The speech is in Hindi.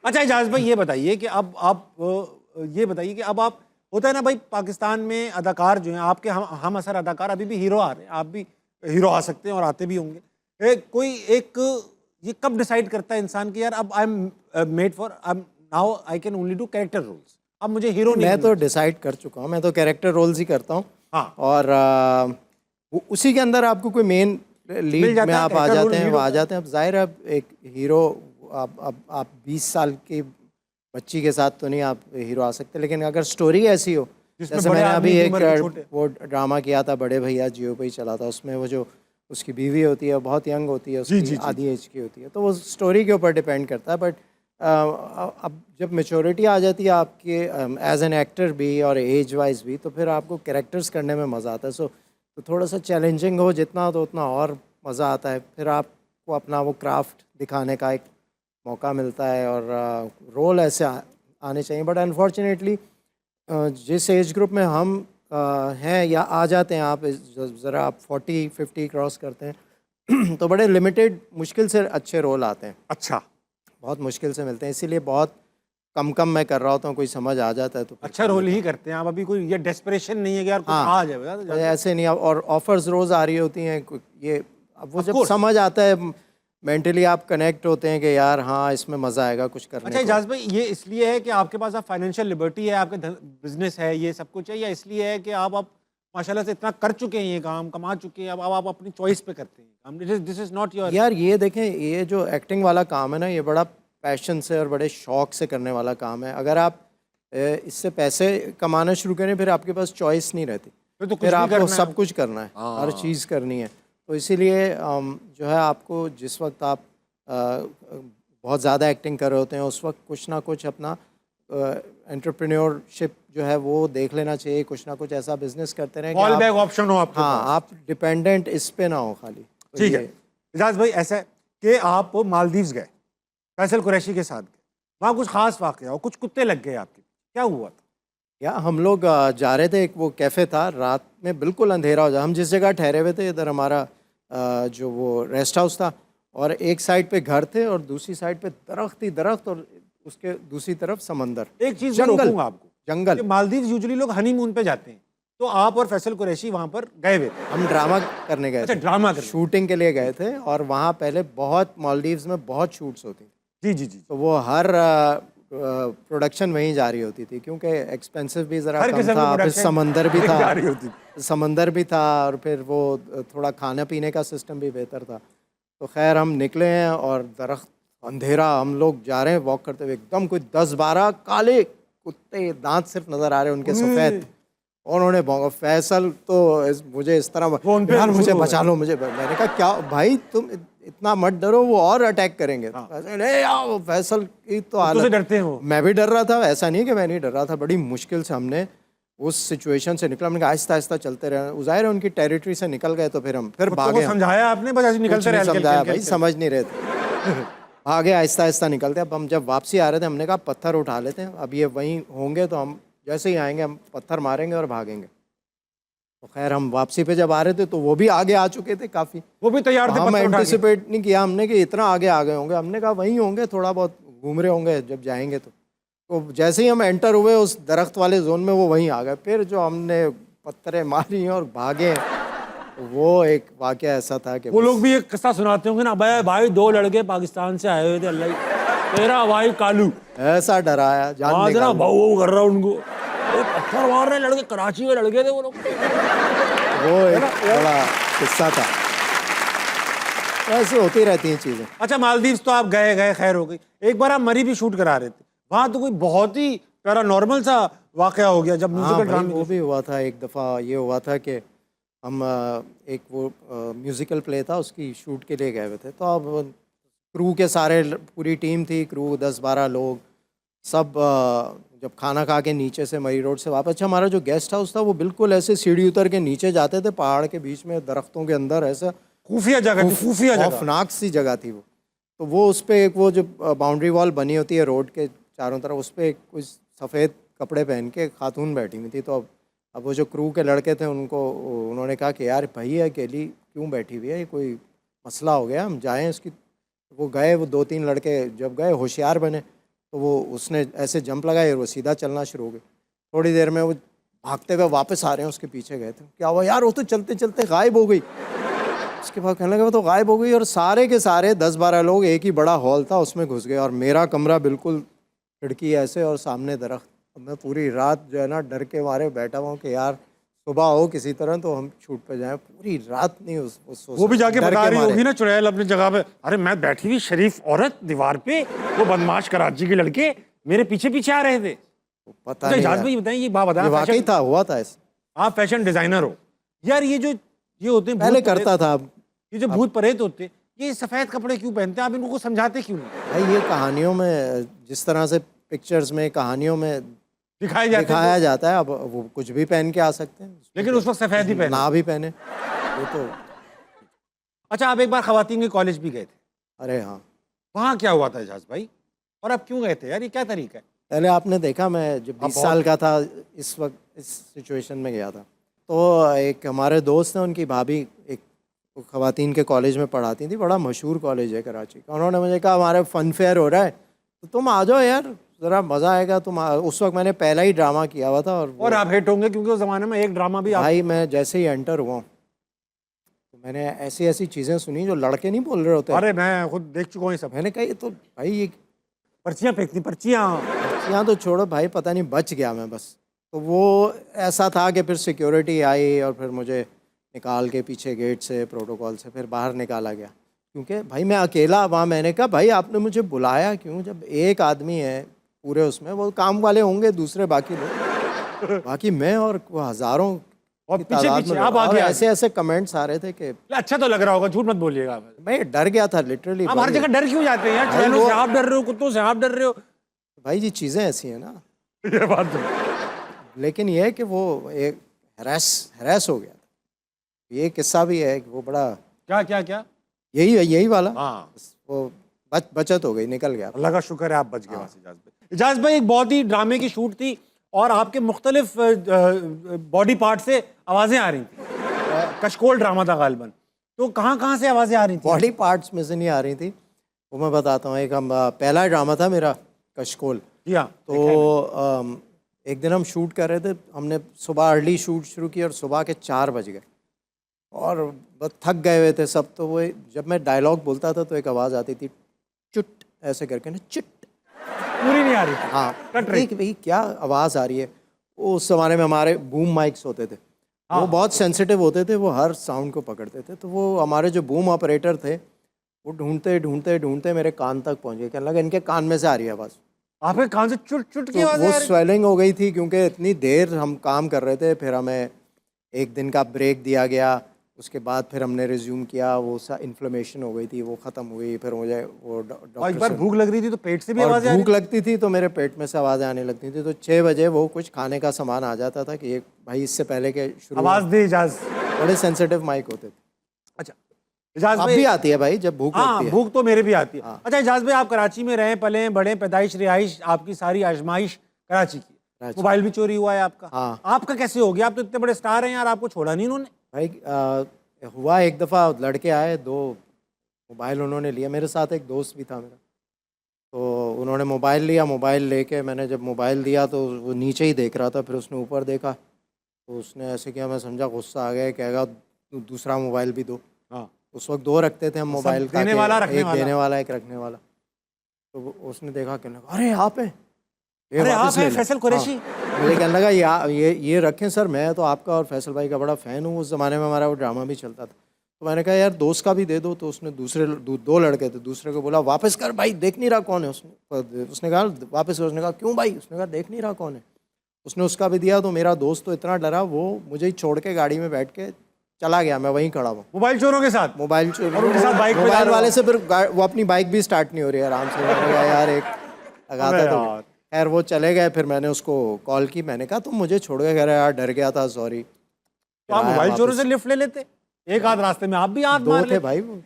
अच्छा इजाज़ भाई, ये बताइए कि अब आप ये बताइए कि अब आप, होता है ना भाई, पाकिस्तान में अदाकार जो हैं आपके, हम असर अदाकार अभी भी हीरो आ रहे हैं, आप भी हीरो आ सकते हैं और आते भी होंगे। कोई एक, ये कब डिसाइड करता है इंसान कि यार अब I am made for, I am now I can only do character roles, अब मुझे हीरो नहीं मैं बनना तो चाहिए। डिसाइड कर चुका हूँ, मैं तो कैरेक्टर रोल्स ही करता हूँ। हाँ, और उसी के अंदर आपको कोई मेन मिल लीड में जाता है, आप आ कैरेक्टर रोल जाते हैं, लीड वो आ होता है। जाते हैं। अब जाहिर है, अब एक हीरो, आप 20 साल की बच्ची के साथ तो नहीं आप हीरो आ सकते, लेकिन अगर स्टोरी ऐसी हो, जिसमें जैसे बड़े मैंने अभी आदमी की एक उम्र के छोटे। वो ड्रामा किया था, बड़े भैया जियो पे ही चला था, उसमें वो जो उसकी बीवी होती है बहुत यंग होती है, जी उसकी जी जी आधी एज की होती है, तो वो स्टोरी के ऊपर डिपेंड करता है। बट अब जब मेच्योरिटी आ जाती है आपके एज एन एक्टर भी और एज वाइज भी, तो फिर आपको कैरेक्टर्स करने में मज़ा आता है। सो तो थोड़ा सा चैलेंजिंग हो जितना, तो उतना और मज़ा आता है। फिर आपको अपना वो क्राफ्ट दिखाने का एक मौका मिलता है, और रोल ऐसे आने चाहिए। बट अनफॉर्चुनेटली जिस एज ग्रुप में हम हैं या आ जाते हैं, आप ज़रा आप 40-50 क्रॉस करते हैं तो बड़े लिमिटेड, मुश्किल से अच्छे रोल आते हैं, अच्छा, बहुत मुश्किल से मिलते हैं। इसीलिए बहुत कम कम मैं कर रहा होता हूँ, कोई समझ आ जाता है तो फिर अच्छा कर रोल लेता ही हूँ। करते हैं आप, अभी कोई ये डेस्परेशन नहीं है कि यार कुछ हाँ, आ जाए, बता दो कोई इजाज़ भाई। ऐसे नहीं। और ऑफर्स रोज़ आ रही होती हैं, ये अब वो ऑफ जब कोर्स। समझ आता है, मेंटली आप कनेक्ट होते हैं कि यार हाँ, इसमें मज़ा आएगा कुछ करने अच्छा को। इजाज भाई, ये इसलिए है कि आपके पास अब फाइनेंशियल लिबर्टी है, आपके बिजनेस है, ये सब कुछ है, या इसलिए है कि आप माशाल्लाह से इतना कर चुके हैं, ये काम कमा चुके हैं, अब आप अपनी चॉइस पे करते हैं काम, दिस इज नॉट योर। यार ये देखें, ये जो एक्टिंग वाला काम है ना, ये बड़ा पैशन से और बड़े शौक से करने वाला काम है। अगर आप इससे पैसे कमाना शुरू करें, फिर आपके पास चॉइस नहीं रहती, फिर तो कुछ फिर भी आपको करना है। सब कुछ करना है, हर हाँ, चीज़ करनी है। तो इसीलिए जो है, आपको जिस वक्त आप बहुत ज़्यादा एक्टिंग कर रहे होते हैं, उस वक्त कुछ ना कुछ अपना एंटरप्रेन्योरशिप जो है वो देख लेना चाहिए। कुछ ना कुछ ऐसा बिजनेस करते रहें कि फॉल आप, बैक ऑप्शन हो आपके हाँ, पास। आप डिपेंडेंट इस पे ना हो खाली। तो ठीक है ये इजाज भाई, ऐसा है कि आप मालदीव्स गए, फैसल कुरैशी के साथ गए, वहाँ कुछ खास वाकया हो, कुछ कुत्ते लग गए आपके, क्या हुआ था? या हम लोग जा रहे थे, एक वो कैफ़े था, रात में बिल्कुल अंधेरा हो जाए, हम जिस जगह ठहरे हुए थे, इधर हमारा जो वो रेस्ट हाउस था, और एक साइड पे घर थे और दूसरी साइड पे दरख्त ही दरख्त, और उसके दूसरी तरफ समंदर, एक चीज मैं जंगल, रोकूंगा आपको जंगल। कि मालदीव्स यूजुअली लोग हनीमून पे जाते हैं, तो आप और फैसल कुरैशी वहां पर गए हुए थे? हम ड्रामा करने गए अच्छा, थे, ड्रामा करने। शूटिंग के लिए गए थे, और वहाँ पहले बहुत, मालदीव्स में बहुत शूट्स होती थी, जी जी जी, तो वो हर प्रोडक्शन वहीं जा रही होती थी, क्योंकि एक्सपेंसिव भी ज़रा हर कम किस्म था, की फिर प्रोडक्शन समंदर भी था, जा रही होती थी। समंदर भी था, और फिर वो थोड़ा खाने पीने का सिस्टम भी बेहतर था। तो खैर हम निकले हैं, और दरख्त, अंधेरा, हम लोग जा रहे हैं वॉक करते हुए, एकदम कोई 10-12 काले कुत्ते, दांत सिर्फ नज़र आ रहे हैं उनके सफ़ेद, और उन्होंने भौंका। फैसल तो मुझे इस तरह, वो उन पे यार मुझे शुरू हो बचा गए। लो, मुझे। मैंने कहा क्या भाई, तुम इतना मत डरो, वो और अटैक करेंगे। हाँ, फैसल, ए यार, फैसल की तो कुत्तों से हालत, डरते हैं वो। मैं भी डर रहा था, ऐसा नहीं कि मैं नहीं डर रहा था। बड़ी मुश्किल से हमने उस सिचुएशन से निकला। हमने कहा आहिस्ता आहिस्ता चलते रहे, ज़ाहिर है उनकी टेरिटरी से निकल गए, तो फिर हम फिर कुत्तों को भागे। हम समझाया आपने, बस ऐसे कुछ निकलते नहीं रहे हल्के समझाया हल्के भाई, हल्के समझ नहीं रहे थे। भागे, आहिस्ता आहिस्ता निकलते। अब हम जब वापसी आ रहे थे, हमने कहा पत्थर उठा लेते हैं, अब ये वहीं होंगे तो हम जैसे ही आएंगे हम पत्थर मारेंगे और भागेंगे। तो खैर हम वापसी पे जब आ रहे थे, तो वो भी आगे आ चुके थे काफ़ी। वो भी तो तैयार थे हम पत्थर उठा के। एंटिसिपेट नहीं किया हमने कि इतना आगे आ गए होंगे। हमने कहा वहीं होंगे, थोड़ा बहुत घूम रहे होंगे जब जाएंगे। तो जैसे ही हम एंटर हुए उस दरख्त वाले जोन में, वो वहीं आ गए। फिर जो हमने पत्थरें मारी और भागे, तो वो एक वाकया ऐसा था कि वो लोग बस। भी एक किस्सा सुनाते होंगे ना, भाई भाई दो लड़के पाकिस्तान से आए हुए थे, अल्लाह तेरा भाई कालू, ऐसा डराया, जान वहां से ना निकाल दी। भाऊ कर रहा उनको, वो पत्थर मार रहे लड़के, कराची के लड़के थे वो लोग, वो है एक ना यार? बड़ा किस्सा था। ऐसे होती रहती हैं चीज़ें। अच्छा, मालदीव्स तो आप गए गए, खैर हो गई। एक बार आप मरी भी शूट करा रहे थे, वहां तो कोई बहुत ही पैरानॉर्मल सा वाकया हो गया जब हाँ म्यूजिकल भाई, ड्रामे वो की। भी हुआ था एक दफ़ा। ये हुआ था कि हम एक वो म्यूज़िकल प्ले था, उसकी शूट के लिए गए हुए थे। तो अब क्रू के सारे, पूरी टीम थी, क्रू 10-12 लोग, सब जब खाना खा के नीचे से मरी रोड से वापस। अच्छा, हमारा जो गेस्ट हाउस था वो बिल्कुल ऐसे सीढ़ी उतर के नीचे जाते थे, पहाड़ के बीच में, दरख्तों के अंदर, ऐसा खुफिया जगह थी, खुफिया जगह। खौफनाक सी जगह थी वो। तो वो उस पे एक वो जो बाउंड्री वॉल बनी होती है रोड के चारों तरफ, उस पे कुछ सफ़ेद कपड़े पहन के खातून बैठी हुई थी। तो अब वो जो क्रू के लड़के थे, उन्होंने कहा कि यार भैया अकेली क्यों बैठी हुई है, ये कोई मसला हो गया, हम जाएं इसकी। वो गए, वो 2-3 लड़के जब गए, होशियार बने, तो वो उसने ऐसे जंप लगाई और वो सीधा चलना शुरू हो गई। थोड़ी देर में वो भागते हुए वापस आ रहे हैं, उसके पीछे गए थे, क्या हुआ यार, वो तो चलते चलते गायब हो गई। उसके बाद कहने लगा वो तो गायब हो गई, और सारे के सारे 10-12 लोग, एक ही बड़ा हॉल था उसमें घुस गए, और मेरा कमरा बिल्कुल खिड़की ऐसे और सामने दरख्त। अब मैं पूरी रात जो है ना डर के मारे बैठा हुआ हूँ कि यार सुबह हो किसी तरह तो हम शूट पे जाएं। पूरी रात नहीं उस वो भी जाके डर बता के रही मारे। होगी ना चुड़ैल अपनी जगह पे, अरे मैं बैठी हुई शरीफ औरत दीवार पे, वो बदमाश कराची के लड़के मेरे पीछे पीछे आ रहे थे। पता अच्छा नहीं इजाज यार, भाई बताएं, ये बात ये बताएं, वाकई था, हुआ था ऐसे। आप फैशन डिजाइनर हो यार, ये होते हैं पहले भूत प्रेत, करता था। ये जो भूत प्रेत होते, ये सफेद कपड़े क्यों पहनते हैं, आप इनको समझाते क्यों नहीं? भाई ये कहानियों में जिस तरह से पिक्चर्स में, कहानियों में दिखाए जाते दिखाया हैं जाता है, अब वो कुछ भी पहन के आ सकते हैं, लेकिन उस वक्त सफेद ही पहने। ना भी पहने वो तो। अच्छा आप एक बार खवातीन के कॉलेज भी गए थे, अरे हाँ, वहाँ क्या हुआ था एजाज भाई, और आप क्यों गए थे यार, ये क्या तरीका है? पहले आपने देखा मैं जब 20 साल का था इस वक्त इस सिचुएशन में गया था, तो एक हमारे दोस्त हैं, उनकी भाभी एक खवातीन के कॉलेज में पढ़ाती थी, बड़ा मशहूर कॉलेज है कराची का। उन्होंने मुझे कहा हमारे फन फेयर हो रहा है तो तुम आ जाओ यार, ज़रा मज़ा आएगा। उस वक्त मैंने पहला ही ड्रामा किया हुआ था, और आप हिट होंगे क्योंकि उस जमाने में एक ड्रामा भी भाई मैं जैसे ही एंटर हुआ तो मैंने ऐसी ऐसी चीज़ें सुनी जो लड़के नहीं बोल रहे होते। अरे मैं खुद देख चुका हूँ ये सब, मैंने कहा ये तो भाई ये पर्चियाँ फेंकती, पर्चियाँ। यहाँ तो छोड़ो भाई, पता नहीं बच गया मैं बस। तो वो ऐसा था कि फिर सिक्योरिटी आई और फिर मुझे निकाल के पीछे गेट से प्रोटोकॉल से फिर बाहर निकाला गया, क्योंकि भाई मैं अकेला वहाँ। मैंने कहा भाई आपने मुझे बुलाया क्यों, जब एक आदमी है पूरे उसमें, वो काम वाले होंगे दूसरे बाकी लोग, बाकी मैं और वो हज़ारों और की पीछे तादाद पीछे में आप लोग। और आगे ऐसे ऐसे कमेंट्स आ रहे थे कि अच्छा तो लग रहा होगा, झूठ मत बोलिएगा। मैं डर गया था लिटरली। आप हर जगह डर क्यों जाते हैं यार, भाई चुड़ैलों वो- से आप डर रहे हो, कुत्तों से आप डर रहे हो। भाई ये चीज़ें ऐसी हैं ना, ये बात तो लेकिन ये है कि वो एक हरास हो गया था। ये किस्सा भी है कि वो बड़ा क्या क्या क्या, यही वाला, हाँ वो बचत हो गई, निकल गया। अल्लाह का शुक्र है आप बच गए वहाँ से। इजाज भाई, इजाज भाई एक बहुत ही ड्रामे की शूट थी और आपके मुख्तलिफ बॉडी पार्ट से आवाज़ें आ रही थी, कशकोल ड्रामा था गालिबन, तो कहाँ कहाँ से आवाज़ें आ रही थी? बॉडी पार्ट्स में से नहीं आ रही थी, वो मैं बताता हूँ। एक हम पहला ड्रामा था मेरा कशकोल, जी हाँ, तो एक दिन हम शूट कर रहे थे, हमने सुबह अर्ली शूट शुरू की और सुबह के 4 बज गए और बस थक गए हुए थे सब। तो वो जब मैं डायलॉग बोलता था तो एक आवाज़ आती थी चुट ऐसे करके ना, चिट। पूरी नहीं आ रही थी। हाँ, कट रही। एक भाई क्या आवाज़ आ रही है। वो उस ज़माने में हमारे बूम माइक्स होते थे, वो बहुत सेंसिटिव होते थे, वो हर साउंड को पकड़ते थे। तो वो हमारे जो बूम ऑपरेटर थे वो ढूंढते ढूंढते ढूंढते मेरे कान तक पहुँच गए। कहने लगा इनके कान में से आ रही है आवाज़। आपके कान से चुट चुट की तो आवाज़ वो आ रही? स्वेलिंग हो गई थी क्योंकि इतनी देर हम काम कर रहे थे। फिर हमें एक दिन का ब्रेक दिया गया, उसके बाद फिर हमने रिज्यूम किया। वो सा इन्फ्लेमेशन हो गई थी, वो ख़त्म हुई। फिर मुझे वो और एक डॉक्टर बार से भूख लग रही थी तो पेट से भी और आवाज़ें आ रही भूख लगती थी तो मेरे पेट में से आवाज़ें आने लगती थी। तो 6 बजे वो कुछ खाने का सामान आ जाता था कि एक भाई इससे पहले के थी? शुरू आवाज़ दे इजाज। बड़े सेंसिटिव माइक होते थे। अच्छा इजाज अब भाई, भी आती है भाई जब भूख हाँ लगती है। भूख तो मेरे भी आती है। अच्छा इजाज भाई, आप कराची में रहे पले बड़े, पैदाइश रिहाइश आपकी सारी आजमाइश कराची की, कराची। मोबाइल भी चोरी हुआ है आपका, हाँ। आपका कैसे हो गया? आप तो इतने बड़े स्टार हैं यार, आपको छोड़ा नहीं उन्होंने? भाई हुआ एक दफ़ा, लड़के आए, 2 मोबाइल उन्होंने लिया। मेरे साथ एक दोस्त भी था मेरा, तो उन्होंने मोबाइल लिया। मोबाइल लेके मैंने जब मोबाइल दिया तो वो नीचे ही देख रहा था। फिर उसने ऊपर देखा तो उसने ऐसे किया, मैं समझा गुस्सा आ गया, कहेगा दूसरा मोबाइल भी दो। हाँ उस वक्त 2 रखते थे हम मोबाइल, देने वाला, रखने एक वाला। देने वाला एक रखने वाला। तो उसने देखा, कहने लगा अरे आप हैं, ये अरे वापस आप हैं ले लो। फैसल कुरैशी? हाँ। मुझे कहने लगा ये रखें सर, मैं तो आपका और फैसल भाई का बड़ा फ़ैन हूँ। उस ज़माने में हमारा वो ड्रामा भी चलता था। तो मैंने कहा यार दोस्त का भी दे दो। तो उसने दूसरे 2 लड़के थे, दूसरे को बोला वापस कर भाई, देख नहीं रहा कौन है। उसने कहा वापस कर। उसने कहा क्यों भाई? उसने कहा देख नहीं रहा कौन है। उसने उसका भी दिया। तो मेरा दोस्त तो इतना डरा, वो मुझे ही छोड़ के गाड़ी में बैठ के चला गया। मैं वहीं खड़ा हुआ मोबाइल चोरों के साथ? मोबाइल और उनके साथ बाइक पे जा मोबाइल रहा वाले से फिर वो अपनी बाइक भी स्टार्ट नहीं हो रही है आराम से। मैंने कहा यार एक लगाता तो यार। खैर वो चले गए। फिर मैंने उसको कॉल की, मैंने कहा तुम मुझे छोड़ के, कह रहे यार डर गया था, सॉरी। तो आप मोबाइल चोरों से लिफ्ट ले लेते, एक आध रास्ते में आप भी आंख 2 मार थे लेते। भाई वो।